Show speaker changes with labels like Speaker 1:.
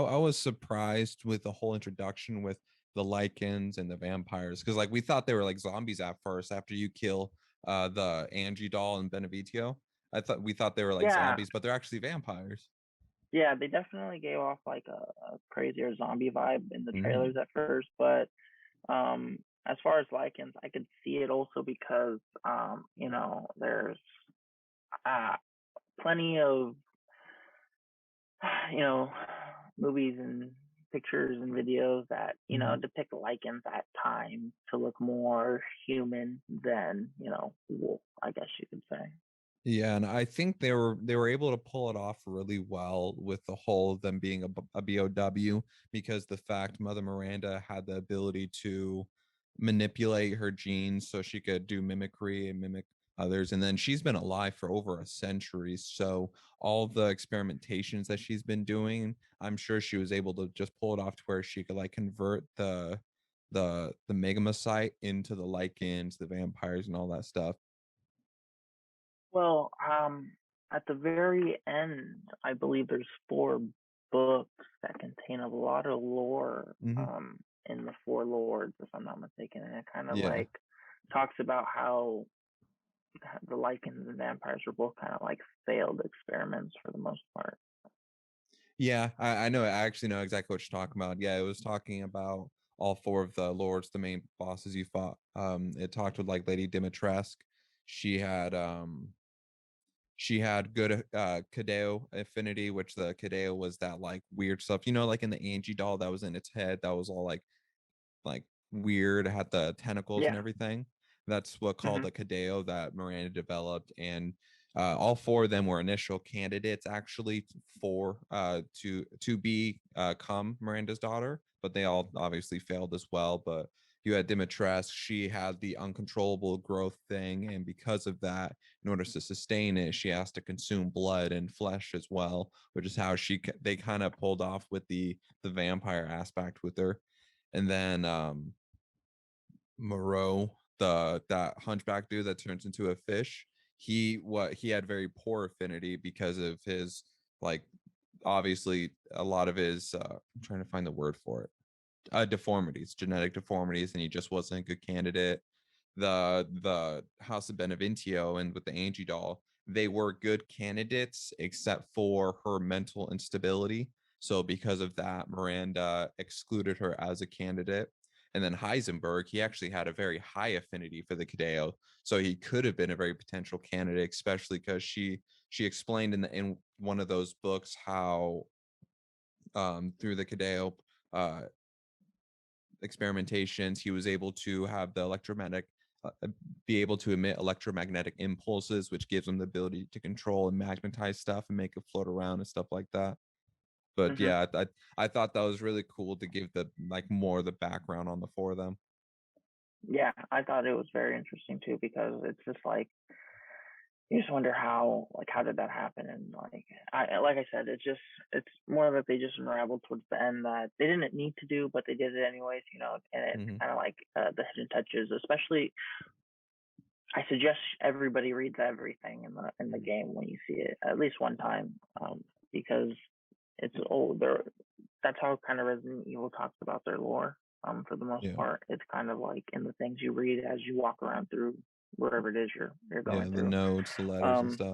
Speaker 1: I was surprised with the whole introduction with the lichens and the vampires because like we thought they were like zombies at first after you kill the Angie doll and Benevitio. We thought they were like
Speaker 2: Yeah,
Speaker 1: zombies, but they're actually vampires.
Speaker 2: yeah, they definitely gave off like a crazier zombie vibe in the trailers
Speaker 1: Hmm.
Speaker 2: at first, but as far as lichens, I could see it also because there's uh plenty of you know movies and pictures and videos that depict lichens at times to look more human than wolf, I guess you could say.
Speaker 1: Yeah, and I think they were able to pull it off really well with the whole of them being a BOW because the fact Mother Miranda had the ability to manipulate her genes so she could do mimicry and mimic others. And then she's been alive for over a century. So all the experimentations that she's been doing, I'm sure she was able to just pull it off to where she could like convert the Megamocyte into the lichens, the vampires, and all that stuff.
Speaker 2: Well, at the very end, I believe there's four books that contain a lot of lore
Speaker 1: Hmm.
Speaker 2: in the Four Lords, if I'm not mistaken, and it kind of
Speaker 1: Yeah.
Speaker 2: like talks about how the lichens and vampires were both kind of like failed experiments for the most part.
Speaker 1: Yeah, I know. I actually know exactly what you're talking about. Yeah, it was talking about all four of the lords, the main bosses you fought. It talked with like Lady Dimitrescu. She had she had good Kadeo affinity, which the Kadeo was that like weird stuff, like in the Angie doll that was in its head, that was all like weird, had the tentacles and
Speaker 2: Yeah.
Speaker 1: everything. That's what called
Speaker 2: Hmm.
Speaker 1: the Cadeo that Miranda developed, and all four of them were initial candidates actually for to be come Miranda's daughter, but they all obviously failed as well. But you had Dimitrescu; she had the uncontrollable growth thing, and because of that, in order to sustain it, she has to consume blood and flesh as well, which is how they kind of pulled off with the vampire aspect with her. And then Moreau, the that hunchback dude that turns into a fish, he had very poor affinity because of his like obviously a lot of his I'm trying to find the word for it. Deformities, genetic deformities, and he just wasn't a good candidate. The House of Beneventio and with the Angie doll, they were good candidates except for her mental instability. So because of that, Miranda excluded her as a candidate. And then Heisenberg, he actually had a very high affinity for the Cadeo, so he could have been a very potential candidate, especially because she explained in one of those books how through the Cadeo uh, experimentations, he was able to have the electromagnetic be able to emit electromagnetic impulses, which gives him the ability to control and magnetize stuff and make it float around and stuff like that. But
Speaker 2: Hmm.
Speaker 1: yeah, I thought that was really cool to give the like more of the background on the four of them.
Speaker 2: Yeah, I thought it was very interesting too because it's just like you just wonder how did that happen, and like I said, it's more that they just unraveled towards the end that they didn't need to do, but they did it anyways, and it's
Speaker 1: Hmm.
Speaker 2: kind of like the hidden touches. Especially, I suggest everybody reads everything in the game when you see it at least one time, because it's old. That's how kind of Resident Evil talks about their lore. For the most
Speaker 1: Yeah,
Speaker 2: part, it's kind of like in the things you read as you walk around through wherever it is you're
Speaker 1: yeah,
Speaker 2: going
Speaker 1: the
Speaker 2: through.
Speaker 1: notes, the letters, and
Speaker 2: Um,
Speaker 1: stuff.